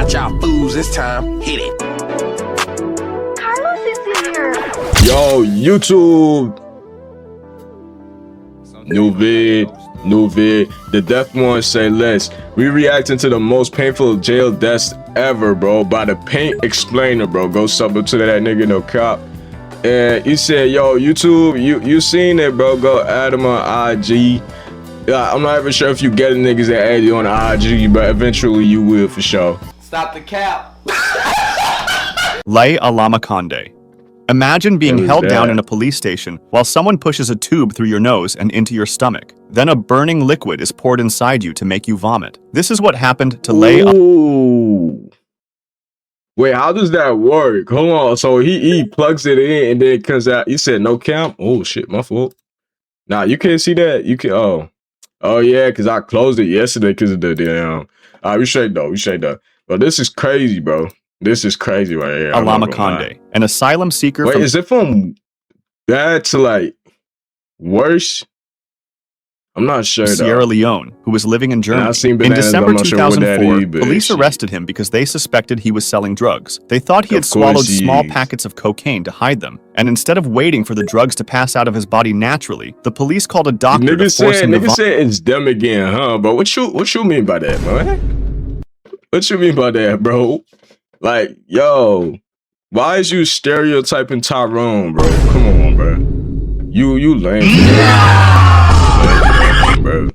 got y'all fools this time. Hit it. Carlos is in here. Yo, YouTube. New vid. The death one say less. We reacting to the most painful jail deaths ever, bro, by the Paint Explainer, bro. Go sub up to that nigga, no cop. And he said, yo, YouTube, you seen it, bro. Go add him on IG. I'm not even sure if you get niggas that add you on IG, but eventually you will for sure. Stop the cap. Eli-Lockedin. Imagine being held down in a police station while someone pushes a tube through your nose and into your stomach. Then a burning liquid is poured inside you to make you vomit. This is what happened to Ooh. Wait, how does that work? Hold on. So he plugs it in and then it comes out. You said no cam? Oh shit, my fault. Nah, you can't see that. You can oh yeah, because I closed it yesterday because of the damn. We straight though. But this is crazy, bro. This is crazy right here. Eli-Lockedin, an asylum seeker. Wait, is it from bad to like worse? I'm not sure though. Sierra Leone, who was living in Germany. I've seen In bananas, December I'm not sure what that 2004, is, but police shit. arrested him because they suspected he was selling drugs. They thought he had swallowed small packets of cocaine to hide them, and instead of waiting for the drugs to pass out of his body naturally, the police called a doctor to force him to vomit. Nigga said it's them again, huh? But what you mean by that, man? What you mean by that, bro? Like, yo, why is you stereotyping Tyrone, bro? Come on, bro. You lame, bro.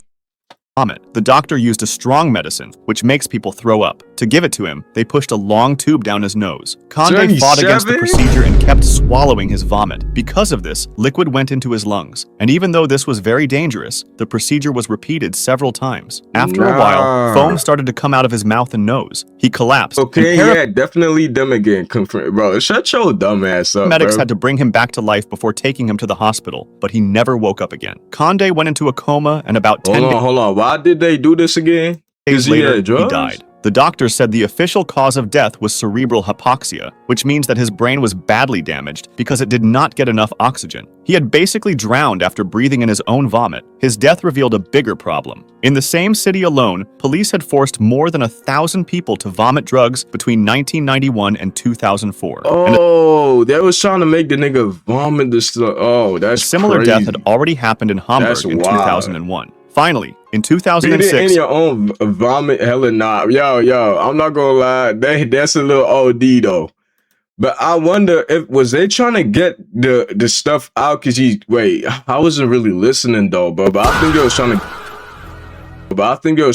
The doctor used a strong medicine, which makes people throw up. To give it to him, they pushed a long tube down his nose. Condé fought against the procedure and kept swallowing his vomit. Because of this, liquid went into his lungs. And even though this was very dangerous, the procedure was repeated several times. After a while, foam started to come out of his mouth and nose. He collapsed. Okay, yeah, definitely them again. Bro, shut your dumb ass up, Medics bro. had to bring him back to life before taking him to the hospital, but he never woke up again. Condé went into a coma and about 10 days. Hold on. Why did they do this again? Days later, he died. The doctor said the official cause of death was cerebral hypoxia, which means that his brain was badly damaged because it did not get enough oxygen. He had basically drowned after breathing in his own vomit. His death revealed a bigger problem. In the same city alone, police had forced more than 1,000 people to vomit drugs between 1991 and 2004. Oh, they was trying to make the nigga vomit this stuff. Oh, that's a similar crazy. death had already happened in Hamburg in 2001. Finally, in 2006, in your own vomit, hella nah. Yo, I'm not gonna lie, that's a little OD though. But I wonder if was they trying to get the stuff out? Cause I wasn't really listening though, but I think they was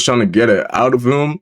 trying to get it out of him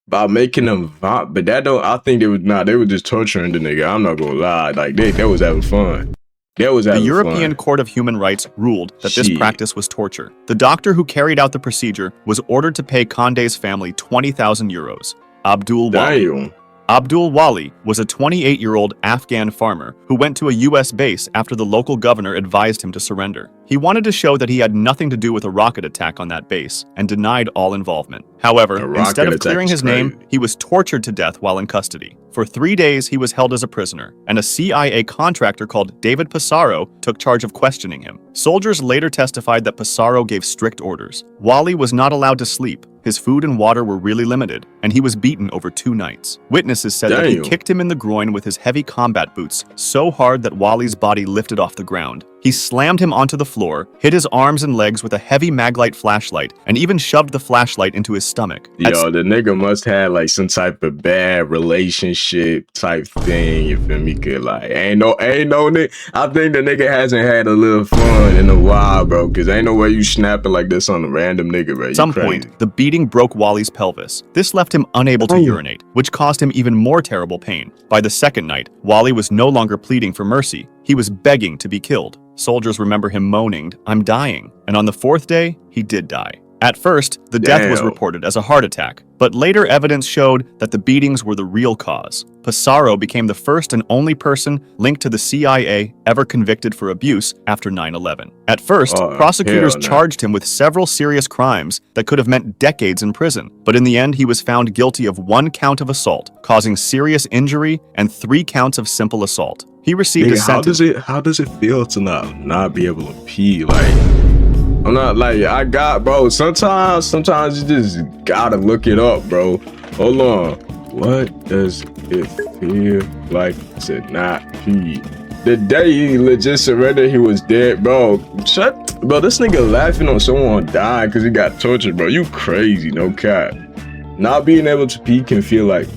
by making him vomit. But that don't. I think they were just torturing the nigga. I'm not gonna lie, like they was having fun. The European Court of Human Rights ruled that this practice was torture. The doctor who carried out the procedure was ordered to pay Condé's family 20,000 euros. Abdul Wali. Abdul Wali was a 28-year-old Afghan farmer who went to a U.S. base after the local governor advised him to surrender. He wanted to show that he had nothing to do with a rocket attack on that base and denied all involvement. However, instead of clearing his name, he was tortured to death while in custody. For 3 days, he was held as a prisoner, and a CIA contractor called David Pissarro took charge of questioning him. Soldiers later testified that Pissarro gave strict orders. Wali was not allowed to sleep. His food and water were really limited, and he was beaten over 2 nights. Witnesses said that he kicked him in the groin with his heavy combat boots so hard that Wali's body lifted off the ground. He slammed him onto the floor, hit his arms and legs with a heavy Maglite flashlight, and even shoved the flashlight into his stomach. Yo, the nigga must have like some type of bad relationship type thing, you feel me? Cause like, ain't no nigga. I think the nigga hasn't had a little fun in a while, bro, cause ain't no way you snapping like this on a random nigga, bro. At some point, the beating broke Wali's pelvis. This left him unable to urinate, which caused him even more terrible pain. By the second night, Wali was no longer pleading for mercy. He was begging to be killed. Soldiers remember him moaning, "I'm dying." And on the 4th day, he did die. At first, the death was reported as a heart attack, but later evidence showed that the beatings were the real cause. Pissarro became the first and only person linked to the CIA ever convicted for abuse after 9/11. At first, prosecutors charged him with several serious crimes that could have meant decades in prison, but in the end he was found guilty of 1 count of assault, causing serious injury, and 3 counts of simple assault. He received a sentence. How does it feel to not be able to pee? Like, I'm not like I got, bro. Sometimes you just gotta look it up, bro. Hold on. What does it feel like to not pee? The day he legit surrendered, he was dead, bro. Bro. This nigga laughing on someone dying because he got tortured, bro. You crazy, no cap. Not being able to pee can feel like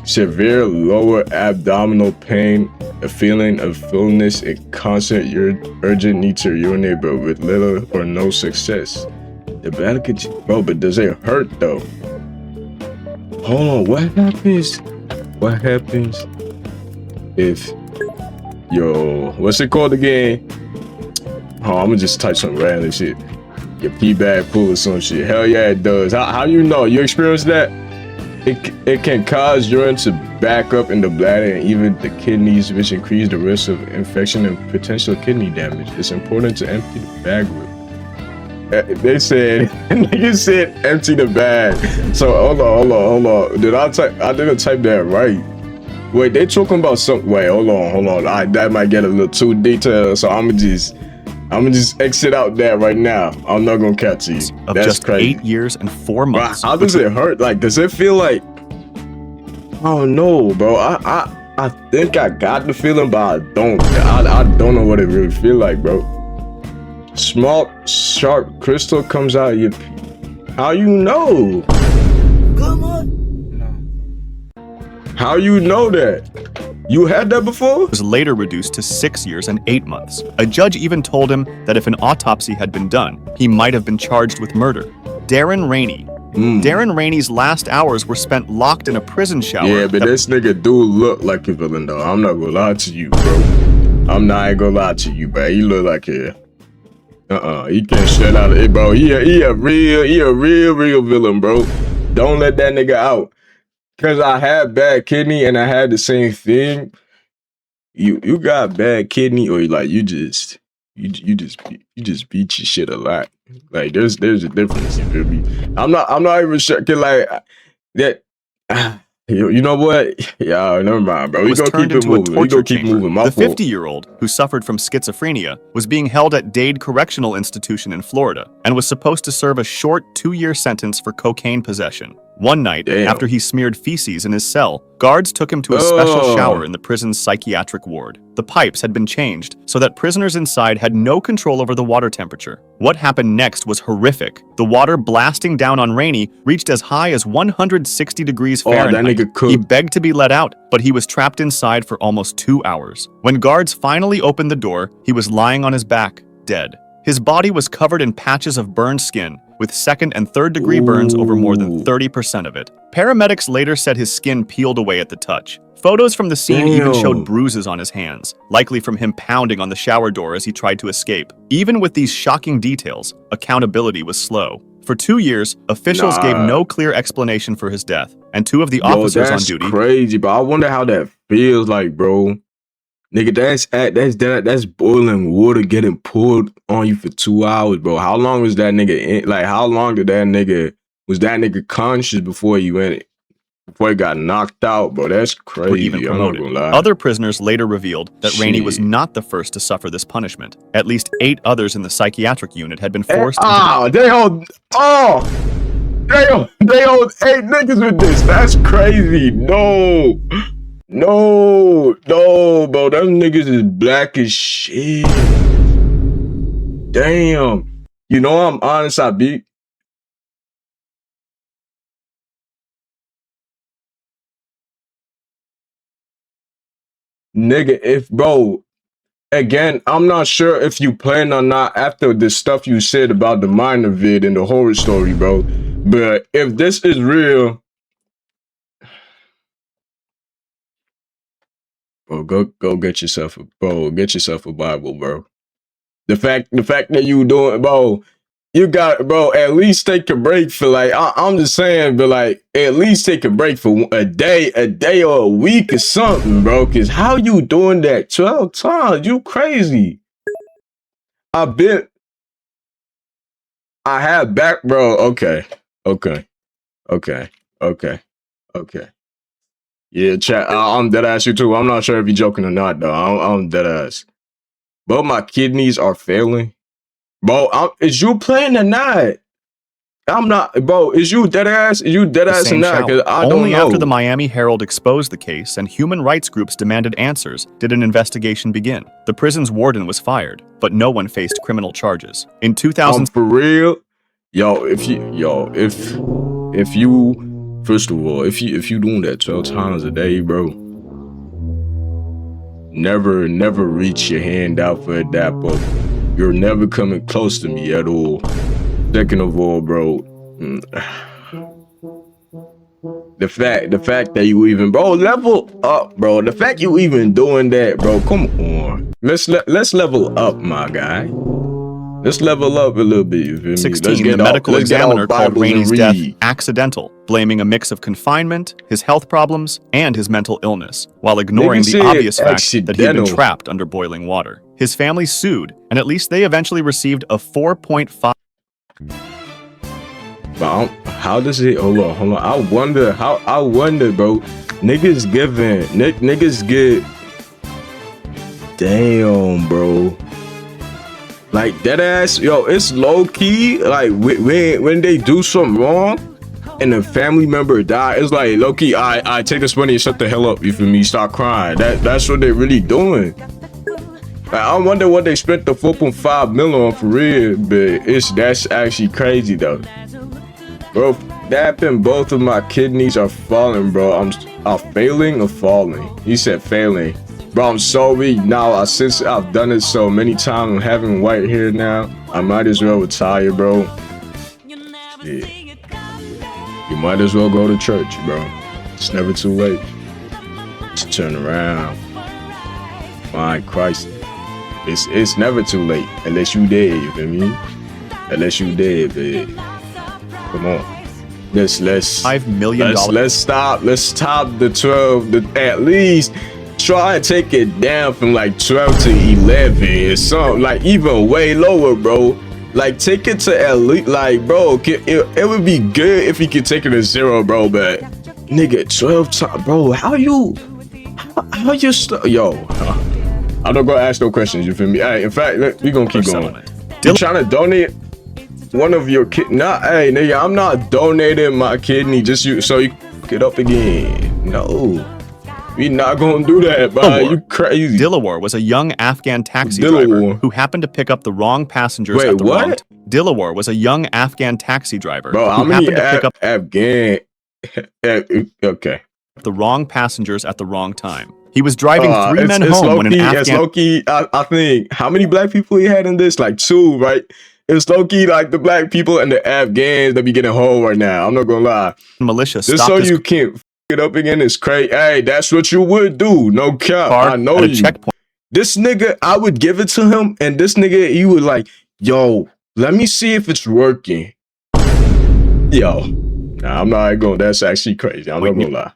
severe lower abdominal pain, a feeling of fullness, and constant urgent need to urinate, but with little or no success. The bladder could, bro, but does it hurt though? Hold on, what happens? What happens if what's it called again? Oh, I'm gonna just type some random shit. Your pee bag full or some shit. Hell yeah, it does. How you know? You experienced that? It can cause urine to back up in the bladder and even the kidneys, which increase the risk of infection and potential kidney damage. It's important to empty the bag with. They said, nigga said empty the bag. So hold on. I didn't type that right. Wait, they talking about something. Wait, hold on. That might get a little too detailed. So I'ma just exit out that right now. I'm not gonna catch you. Of That's just crazy. 8 years and 4 months. How does it hurt? Like, does it feel like? Oh no, bro. I think I got the feeling, but I don't. I don't know what it really feel like, bro. Small, sharp crystal comes out of your pee. How you know? Come on. No. How you know that? You had that before? Was later reduced to 6 years and 8 months. A judge even told him that if an autopsy had been done, he might have been charged with murder. Darren Rainey. Darren Rainey's last hours were spent locked in a prison shower. Yeah, but this nigga do look like a villain though. I'm not gonna lie to you, bro. I'm not gonna lie to you, bro. He look like a he can't shut out of it, bro. He a real villain, bro. Don't let that nigga out. Cause I had bad kidney and I had the same thing. You got bad kidney or like you just beat your shit a lot. Like there's a difference. You feel me? I'm not even sure. Cause like that. You know what? Yeah, never mind, bro. We was gonna turned keep it into a moving. We torture gonna keep chamber. moving. My The fault. 50-year-old, who suffered from schizophrenia, was being held at Dade Correctional Institution in Florida and was supposed to serve a short 2-year sentence for cocaine possession. One night, Damn. after he smeared feces in his cell, guards took him to a special shower in the prison's psychiatric ward. The pipes had been changed so that prisoners inside had no control over the water temperature. What happened next was horrific. The water blasting down on Rainey reached as high as 160 degrees Fahrenheit. That nigga cooked. He begged to be let out, but he was trapped inside for almost 2 hours. When guards finally opened the door, he was lying on his back, dead. His body was covered in patches of burned skin, with 2nd and 3rd degree burns over more than 30% of it. Paramedics later said his skin peeled away at the touch. Photos from the scene even showed bruises on his hands, likely from him pounding on the shower door as he tried to escape. Even with these shocking details, accountability was slow. For 2 years, officials gave no clear explanation for his death, and 2 of the officers on duty. That's crazy, but I wonder how that feels like, bro. Nigga, that's boiling water getting poured on you for 2 hours, bro. How long was that nigga in? Like, how long was that nigga conscious before he got knocked out, bro? That's crazy. Were even promoted. I'm not gonna lie. Other prisoners later revealed that Rainey was not the first to suffer this punishment. At least 8 others in the psychiatric unit had been forced they hold 8 niggas with this. That's crazy. No, bro. Them niggas is black as shit. Damn. You know I'm honest, I be. Nigga, again, I'm not sure if you plan or not after the stuff you said about the minor vid and the horror story, bro. But if this is real, bro, go get yourself a Bible, bro. The fact that you doing, bro, you got, bro, at least take a break for like, I'm just saying, but like, at least take a break for a day or a week or something, bro. Cause how you doing that 12 times? You crazy. I had back, bro. Okay. Yeah, chat. I'm dead ass you too. I'm not sure if you're joking or not, though. I'm dead ass. But my kidneys are failing. Bro, is you playing or not? I'm not, bro. Is you dead ass? Is you dead ass or not? Because I don't know. Only after the Miami Herald exposed the case and human rights groups demanded answers did an investigation begin. The prison's warden was fired, but no one faced criminal charges. In 2000, for real, if you, first of all, if you doing that 12 times a day, bro, never reach your hand out for a dap up. You're never coming close to me at all. Second of all, bro, the fact that you even, bro, level up, bro. The fact you even doing that, bro, come on. Let's level up, my guy. Let's level up a little bit, you feel me? 16, the medical examiner called Rainey's death accidental, blaming a mix of confinement, his health problems, and his mental illness, while ignoring the obvious fact that he had been trapped under boiling water. His family sued, and at least they eventually received a 4.5. But how does it? Hold on. I wonder, bro. Niggas get. Damn, bro. Like that ass, it's low key. Like when they do something wrong and a family member die, it's like low key. I take this money and shut the hell up. You feel me? Start crying. That's what they really doing. I wonder what they spent the 4.5 million on for real, but that's actually crazy though. Bro, that happened. Both of my kidneys are falling, bro. I'm failing or falling. He said failing. Bro, I'm so weak now. Since I've done it so many times, I'm having white hair now. I might as well retire, bro. Yeah. You might as well go to church, bro. It's never too late to turn around. Find Christ. It's never too late unless you dead, you feel me? Unless you dead, babe. Come on. Let's $5 million. Let's stop the 12. At least try and take it down from like 12 to 11. It's something like even way lower, bro. Like take it to at least, like, bro, it would be good if you could take it to 0, bro. But nigga, 12 times, bro. How you I'm not gonna ask no questions, you feel me? All right, in fact, we gonna keep going. You trying to donate one of your kidney? Nah, hey, nigga, I'm not donating my kidney just so you get up again. No, we not gonna do that, bro. You crazy. Dilawar was a young Afghan taxi driver who happened to pick up the wrong passengers at the wrong time. Dilawar was a young Afghan taxi driver who happened to pick up the wrong passengers at the wrong time. He was driving 3 men home when an Afghan... It's low-key, I think, how many black people he had in this? Like 2, right? It's low-key like the black people and the Afghans that be getting home right now. I'm not gonna lie. Militia just so you can't f it up again is crazy. Hey, that's what you would do. No cap. I know you. Checkpoint. This nigga, I would give it to him, and this nigga, he would like, yo, let me see if it's working. Yo. Nah, I'm not going. That's actually crazy. I'm not gonna lie.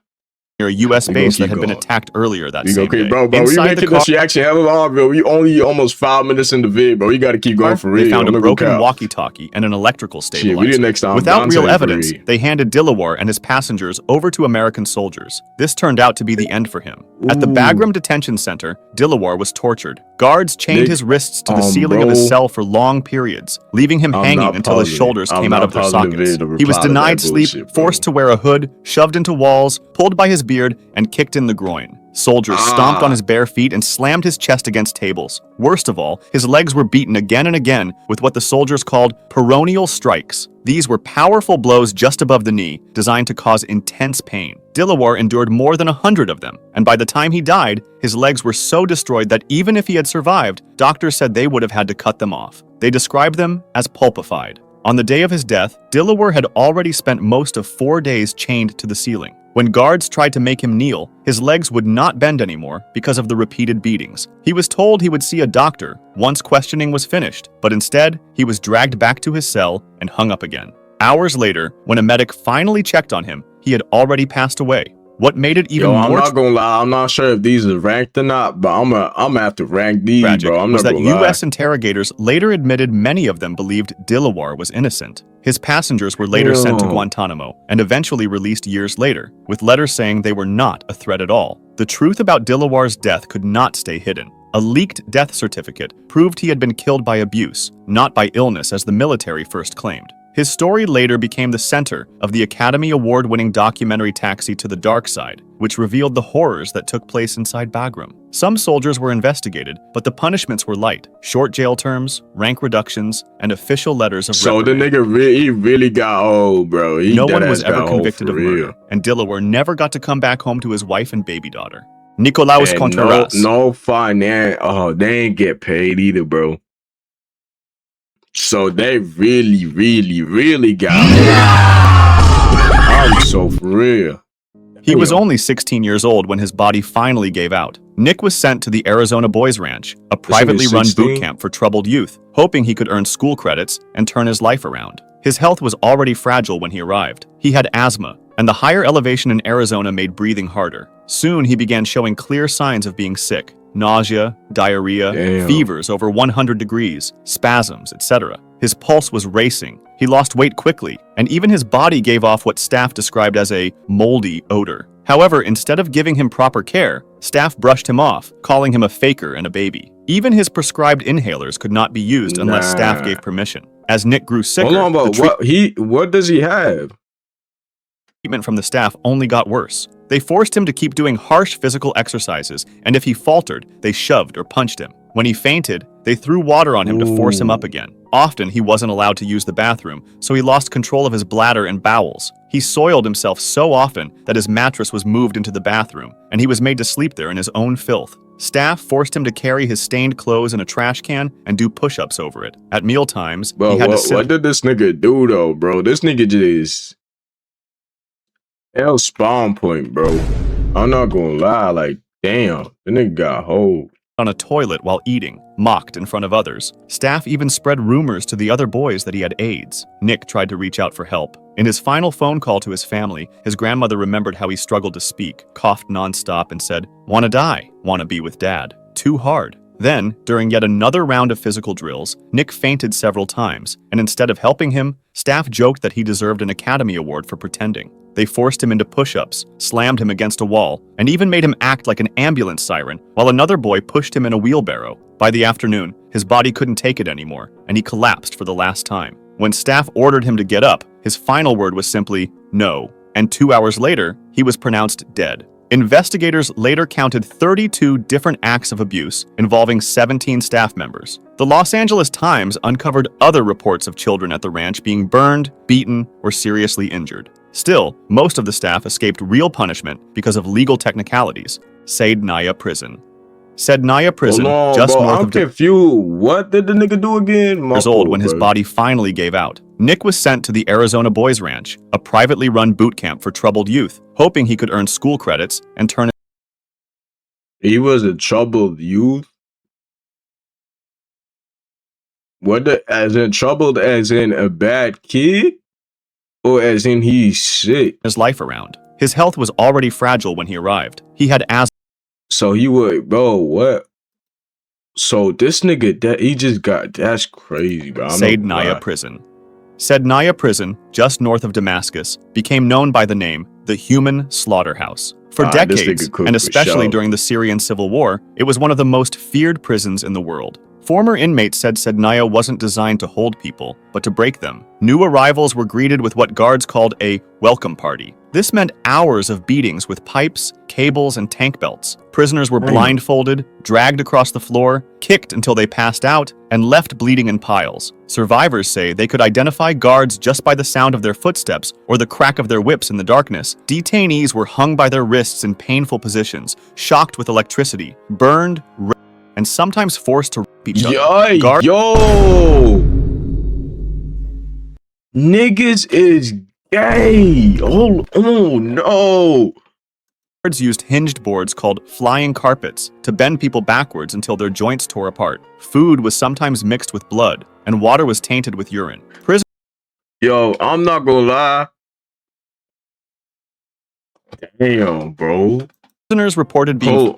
Near a U.S. base that had been attacked earlier that same day. Bro, we making this reaction hella long, bro. We only almost 5 minutes in the vid, bro. You got to keep going for real. They found a broken walkie-talkie and an electrical stabilizer. Without real evidence, they handed Dilawar and his passengers over to American soldiers. This turned out to be the end for him. At the Bagram Detention Center, Dilawar was tortured. Guards chained his wrists to the ceiling of his cell for long periods, leaving him hanging until his shoulders came out of their sockets. He was denied sleep, forced to wear a hood, shoved into walls, pulled by his beard, and kicked in the groin. Soldiers stomped on his bare feet and slammed his chest against tables. Worst of all, his legs were beaten again and again with what the soldiers called peroneal strikes. These were powerful blows just above the knee, designed to cause intense pain. Dilawar endured more than 100 of them, and by the time he died, his legs were so destroyed that even if he had survived, doctors said they would have had to cut them off. They described them as pulpified. On the day of his death, Dilawar had already spent most of 4 days chained to the ceiling. When guards tried to make him kneel, his legs would not bend anymore because of the repeated beatings. He was told he would see a doctor once questioning was finished, but instead, he was dragged back to his cell and hung up again. Hours later, when a medic finally checked on him, he had already passed away. What made it even more... I'm not gonna lie, I'm not sure if these are ranked or not, but I'm gonna have to rank these, bro. I'm not gonna lie. U.S. interrogators later admitted many of them believed Dilawar was innocent. His passengers were later sent to Guantanamo and eventually released years later, with letters saying they were not a threat at all. The truth about Dilawar's death could not stay hidden. A leaked death certificate proved he had been killed by abuse, not by illness as the military first claimed. His story later became the center of the Academy Award-winning documentary Taxi to the Dark Side, which revealed the horrors that took place inside Bagram. Some soldiers were investigated, but the punishments were light: short jail terms, rank reductions, and official letters of reprimand. So the nigga he really got old, bro. No one was ever convicted of murder, and Dilawar never got to come back home to his wife and baby daughter. Nicolaus Contreras. No finance. Oh, they ain't get paid either, bro. So they really got I'm so for real. He was only 16 years old when his body finally gave out. Nick was sent to the Arizona Boys Ranch, a privately run boot camp for troubled youth, hoping he could earn school credits and turn his life around. His health was already fragile when he arrived. He had asthma, and the higher elevation in Arizona made breathing harder. Soon he began showing clear signs of being sick: nausea, diarrhea, fevers over 100 degrees, spasms, etc. His pulse was racing. He lost weight quickly, and even his body gave off what staff described as a moldy odor. However, instead of giving him proper care, staff brushed him off, calling him a faker and a baby. Even his prescribed inhalers could not be used unless staff gave permission. As Nick grew sicker, hold on, but what does he have? Treatment from the staff only got worse. They forced him to keep doing harsh physical exercises, and if he faltered, they shoved or punched him. When he fainted, they threw water on him to force him up again. Often, he wasn't allowed to use the bathroom, so he lost control of his bladder and bowels. He soiled himself so often that his mattress was moved into the bathroom, and he was made to sleep there in his own filth. Staff forced him to carry his stained clothes in a trash can and do push-ups over it. At mealtimes, he had to sit. What did this nigga do, though, bro? This nigga just... Hell spawn point, bro. I'm not gonna lie, like, damn, the nigga got hold. On a toilet while eating, mocked in front of others. Staff even spread rumors to the other boys that he had AIDS. Nick tried to reach out for help. In his final phone call to his family, his grandmother remembered how he struggled to speak, coughed nonstop, and said, "Wanna die, wanna be with dad. Too hard." Then, during yet another round of physical drills, Nick fainted several times, and instead of helping him, staff joked that he deserved an Academy Award for pretending. They forced him into push-ups, slammed him against a wall, and even made him act like an ambulance siren, while another boy pushed him in a wheelbarrow. By the afternoon, his body couldn't take it anymore, and he collapsed for the last time. When staff ordered him to get up, his final word was simply, "No," and 2 hours later, he was pronounced dead. Investigators later counted 32 different acts of abuse involving 17 staff members. The Los Angeles Times uncovered other reports of children at the ranch being burned, beaten, or seriously injured. Still, most of the staff escaped real punishment because of legal technicalities. Saydnaya Prison. Saydnaya Prison, just north of... I'm confused. What did the nigga do again? Years old when his body finally gave out. Nick was sent to the Arizona Boys Ranch, a privately run boot camp for troubled youth, hoping he could earn school credits and turn... He was a troubled youth? As in troubled as in a bad kid? Or as in he's sick? His life around. His health was already fragile when he arrived. He had asthma. So he would, bro, what? So this nigga, he just got, that's crazy, bro. Saydnaya Prison. Saydnaya Prison, just north of Damascus, became known by the name the Human Slaughterhouse. For decades, and especially during the Syrian Civil War, it was one of the most feared prisons in the world. Former inmates said Saydnaya wasn't designed to hold people, but to break them. New arrivals were greeted with what guards called a welcome party. This meant hours of beatings with pipes, cables, and tank belts. Prisoners were blindfolded, dragged across the floor, kicked until they passed out, and left bleeding in piles. Survivors say they could identify guards just by the sound of their footsteps or the crack of their whips in the darkness. Detainees were hung by their wrists in painful positions, shocked with electricity, burned, and sometimes forced to rape each other. Yo! Niggas is gay! Oh no! Guards used hinged boards called flying carpets to bend people backwards until their joints tore apart. Food was sometimes mixed with blood, and water was tainted with urine. Yo, I'm not gonna lie. Damn, bro. Prisoners reported being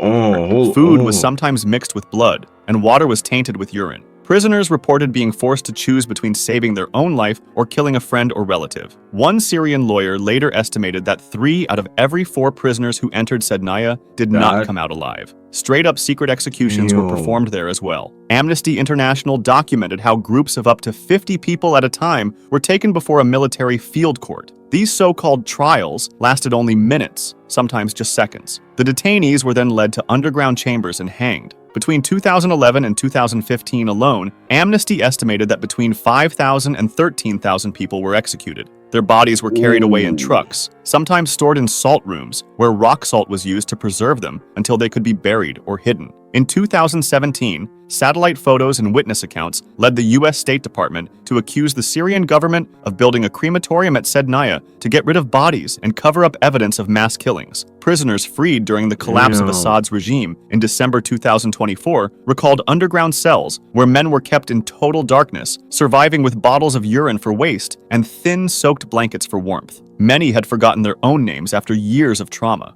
food was sometimes mixed with blood, and water was tainted with urine. Prisoners reported being forced to choose between saving their own life or killing a friend or relative. One Syrian lawyer later estimated that 3 out of every 4 prisoners who entered Saydnaya did not come out alive. Straight-up secret executions were performed there as well. Amnesty International documented how groups of up to 50 people at a time were taken before a military field court. These so-called trials lasted only minutes, sometimes just seconds. The detainees were then led to underground chambers and hanged. Between 2011 and 2015 alone, Amnesty estimated that between 5,000 and 13,000 people were executed. Their bodies were carried away in trucks, sometimes stored in salt rooms, where rock salt was used to preserve them until they could be buried or hidden. In 2017, satellite photos and witness accounts led the U.S. State Department to accuse the Syrian government of building a crematorium at Sednaya to get rid of bodies and cover up evidence of mass killings. Prisoners freed during the collapse of Assad's regime in December 2024 recalled underground cells where men were kept in total darkness, surviving with bottles of urine for waste and thin, soaked blankets for warmth. Many had forgotten their own names after years of trauma.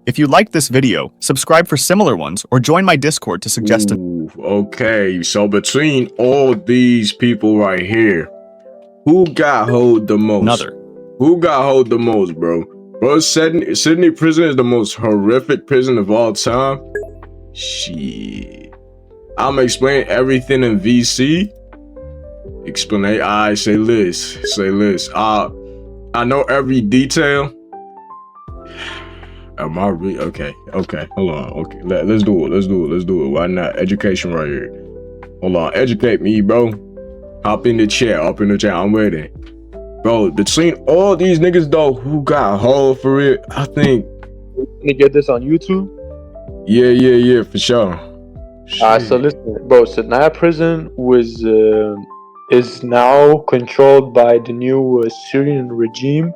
If you liked this video, subscribe for similar ones or join my Discord to suggest Okay, so between all these people right here, who got hold the most? another. Who got hold the most, bro? Bro, Sydney prison is the most horrific prison of all time. Shit. I'ma explain everything in VC. Explain. I say list. Say list. I know every detail. Am I really okay? Okay, hold on. Okay, let's do it. Let's do it. Why not? Education right here. Hold on, educate me, bro. Hop in the chat. I'm waiting, bro. Between all these niggas though, who got hold for it? I think. Can you get this on YouTube? Yeah, for sure. So listen, bro. Sednaya prison is now controlled by the new Syrian regime,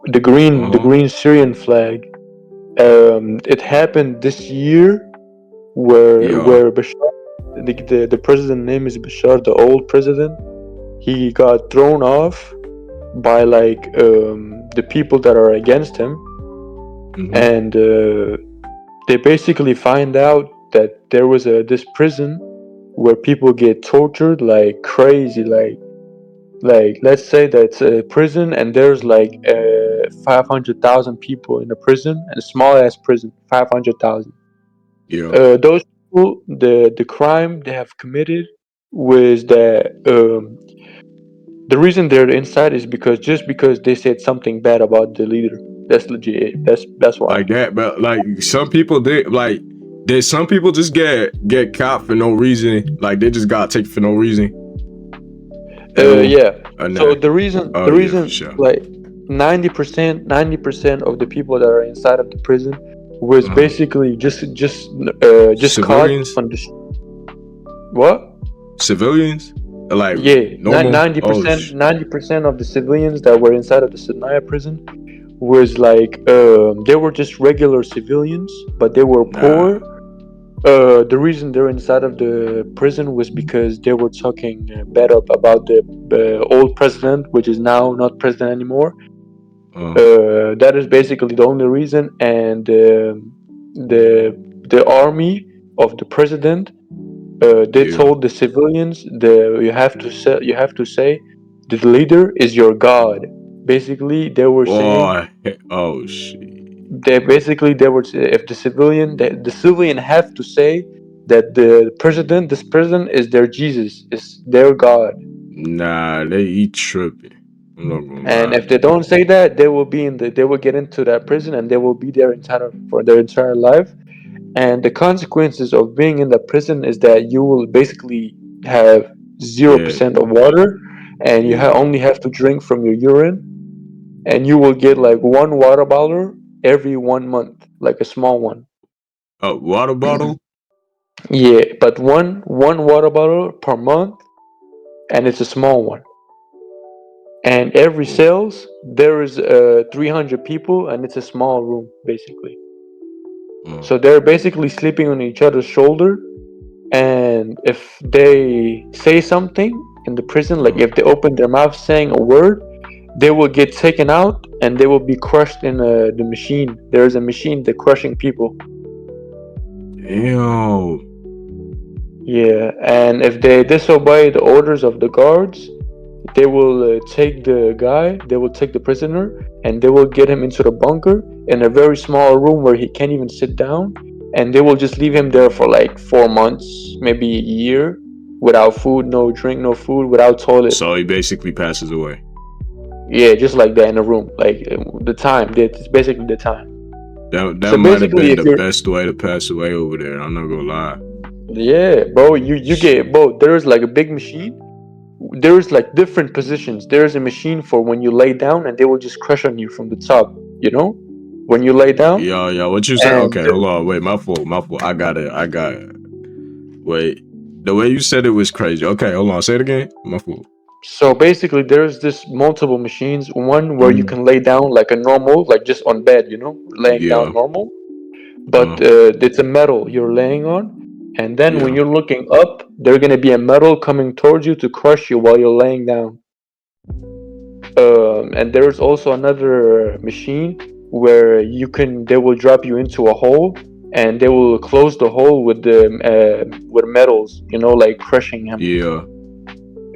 the green Syrian flag. It happened this year, where Bashar, the president name is Bashar, the old president. He got thrown off by the people that are against him, and they basically find out that there was this prison where people get tortured like crazy, like let's say that's a prison and there's 500,000 people in a prison, and a small ass prison, 500,000. Those people, the crime they have committed was that the reason they're inside is just because they said something bad about the leader. That's legit. That's why. Like that, but like some people did some people just get caught for no reason? Like they just got taken for no reason? Yeah. So the reason, sure. like 90% of the people that are inside of the prison was basically just civilians? caught on the what? Civilians? Like 90% of the civilians that were inside of the Sednaya prison was they were just regular civilians, but they were poor. The reason they're inside of the prison was because they were talking bad up about the old president, which is now not president anymore. That is basically the only reason. And the army of the president, they told the civilians you have to say the leader is your god. Basically, they were saying. Oh shit. They were, if the civilian have to say that this president is their Jesus, is their God. Nah, they tripping. And if they don't say that, they will get into that prison and they will be there for their entire life. And the consequences of being in that prison is that you will basically have 0% of water, and you only have to drink from your urine, and you will get one water bottle every 1 month, like a small one. A water bottle? Yeah, but one water bottle per month, and it's a small one. And every cells there is 300 people, and it's a small room basically. So they're basically sleeping on each other's shoulder, and if they say something in the prison, like if they open their mouth saying a word, they will get taken out and they will be crushed in the machine. There is a machine that's crushing people. Ew. Yeah, and if they disobey the orders of the guards, they will take the prisoner, and they will get him into the bunker in a very small room where he can't even sit down. and they will just leave him there for like 4 months, maybe a year, without food, no drink, no food, without toilet. So he basically passes away. Yeah, just like that in a room. Like the time, it's basically the time. That So might have basically, been if the you're, best way to pass away over there. I'm not gonna lie. yeah, bro, you get, bro. There's like a big machine. There's like different positions. There's a machine for when you lay down, and they will just crush on you from the top. You know, when you lay down. Yeah. What you said? And Okay, hold on. Wait, my fault. I got it. Wait. The way you said it was crazy. Okay, hold on. Say it again. My fault. so basically, there's this multiple machines. One where you Mm, can lay down like a normal, like just on bed, you know, laying down yeah. normal. But it's a metal you're laying on, and then when Yeah. you're looking up, there's gonna be a metal coming towards you to crush you while you're laying down. And there's also another machine where they will drop you into a hole, and they will close the hole with metals, you know, like crushing him. Yeah.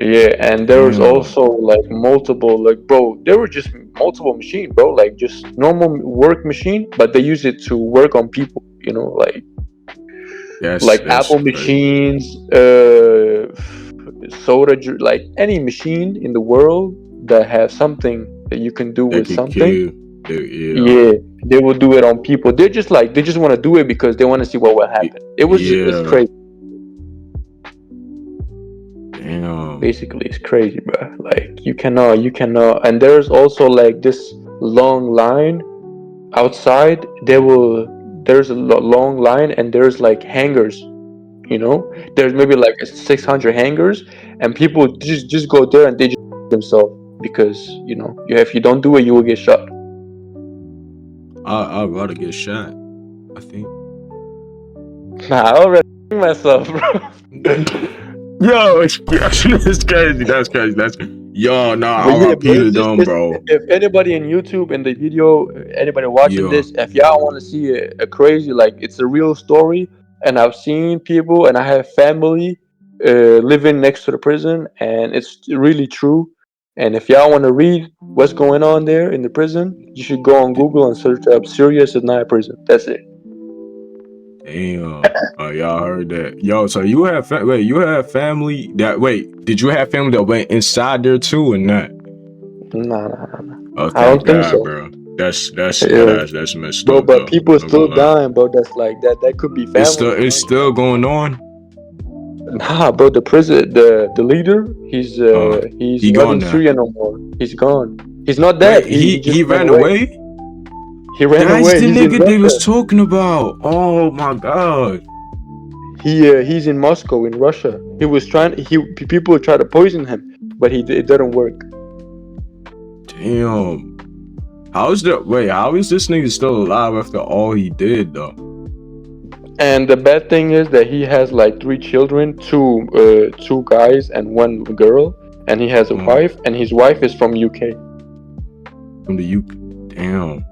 Yeah, and there was Damn. also like multiple, like, bro, there were just multiple machine, bro, like just normal work machine, but they use it to work on people, you know, like That's Apple crazy. machines, like any machine in the world that has something that you can do That with could something. kill. Yeah. Yeah, they will do it on people. They just want to do it because they want to see what will happen. It's Yeah. crazy. Damn. Basically, it's crazy, bro. Like you cannot. And there's also like this long line outside. There's a long line, and there's like hangars. You know, there's maybe like 600 hangars, and people just go there and they just themselves because if you don't do it, you will get shot. I'd rather get shot, I think. Nah, I already myself, bro. Yo, it's crazy. That's crazy. Yo, nah, But yeah, bro, RIP to them, bro. if anybody in YouTube in the video, anybody watching Yeah. this, if y'all want to see a crazy, like it's a real story, and I've seen people, and I have family living next to the prison, and it's really true. And if y'all want to read what's going on there in the prison, you should go on Google and search up "Serious at Night Prison." That's it. Damn. Oh, y'all heard that. Yo, so you have you have family did you have family that went inside there too or not? Nah, nah, nah, nah. Oh, I thank don't think God, so. bro. That's Yeah. that's messed Bro, up but though. people are I'm not still gonna lie. dying, bro. That's like that. That could be family, It's still going on. Nah, bro. The leader, he's He not gone in now. Syria no more. He's gone. He's not dead. Wait, He just he ran ran away. away? He ran That's away. the He's in nigga they was Russia. talking about. Oh my God. He's in Moscow in Russia. He was trying. People tried to poison him, but it didn't work. Damn. How is this nigga still alive after all he did though? And the bad thing is that he has like 3 children, two guys and one girl, and he has a wife, and his wife is from UK. From the UK. Damn.